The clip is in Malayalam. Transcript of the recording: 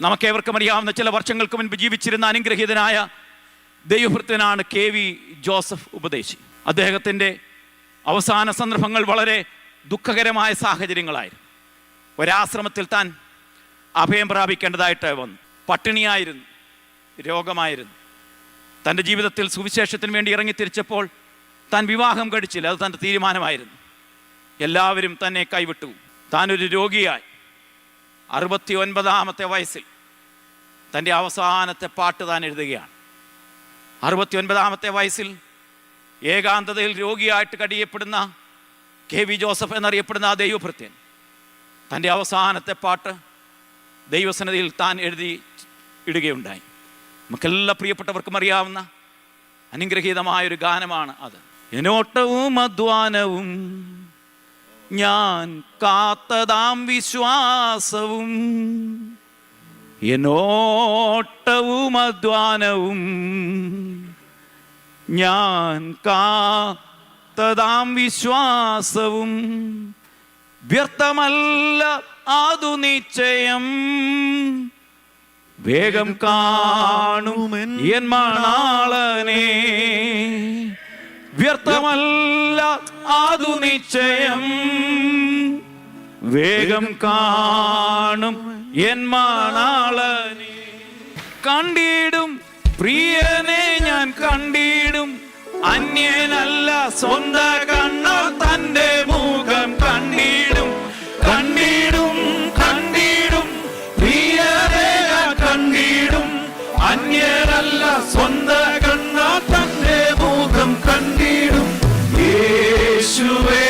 നമുക്കേവർക്കും അറിയാവുന്ന ചില വർഷങ്ങൾക്ക് മുൻപ് ജീവിച്ചിരുന്ന അനുഗ്രഹീതനായ ദൈവഭൃത്യനാണ് KV ജോസഫ് ഉപദേശി. അദ്ദേഹത്തിൻ്റെ അവസാന സന്ദർഭങ്ങൾ വളരെ ദുഃഖകരമായ സാഹചര്യങ്ങളായിരുന്നു. ഒരാശ്രമത്തിൽ താൻ അഭയം പ്രാപിക്കേണ്ടതായിട്ട് വന്നു. പട്ടിണിയായിരുന്നു, രോഗമായിരുന്നു. തൻ്റെ ജീവിതത്തിൽ സുവിശേഷത്തിന് വേണ്ടി ഇറങ്ങിത്തിരിച്ചപ്പോൾ താൻ വിവാഹം കഴിച്ചില്ല. അത് തൻ്റെ തീരുമാനമായിരുന്നു. എല്ലാവരും തന്നെ കൈവിട്ടു. താനൊരു രോഗിയായി 69-ാമത്തെ വയസ്സിൽ തൻ്റെ അവസാനത്തെ പാട്ട് താൻ എഴുതുകയാണ്. 69-ാമത്തെ വയസ്സിൽ ഏകാന്തതയിൽ രോഗിയായിട്ട് കഴിയപ്പെടുന്ന KV ജോസഫ് എന്നറിയപ്പെടുന്ന ആ ദൈവഭൃത്യൻ തൻ്റെ അവസാനത്തെ പാട്ട് ദൈവസന്നിധിയിൽ താൻ എഴുതി ഇടുകയുണ്ടായി. നമുക്കെല്ലാ പ്രിയപ്പെട്ടവർക്കും അറിയാവുന്ന അനുഗ്രഹീതമായൊരു ഗാനമാണ് അത്. എന്നോട്ടവും അധ്വാനവും ഞാൻ കാത്തതാം വിശ്വാസവും, എന്നോട്ടവും അധ്വാനവും ഞാൻ കാത്തതാം വിശ്വാസവും, വ്യർത്ഥമല്ല അതു നിശ്ചയം, വേഗം കാണും എൻ മണാളനെ. വ്യർത്ഥമല്ല അതു നിശ്ചയം, വേഗം കാണും എൻ മണാളനെ. കണ്ടിടും പ്രിയനെ ഞാൻ കണ്ടിടും, അന്യനല്ല സ്വന്ത കണ്ണോ തൻ്റെ മുഖം കണ്ടിടും. കണ്ടിടും കണ്ടിടും പ്രിയനെ ഞാൻ കണ്ടിടും, അന്യനല്ല സ്വന്ത കണ്ണോ തൻ്റെ മുഖം കണ്ടിടും. യേശുവേ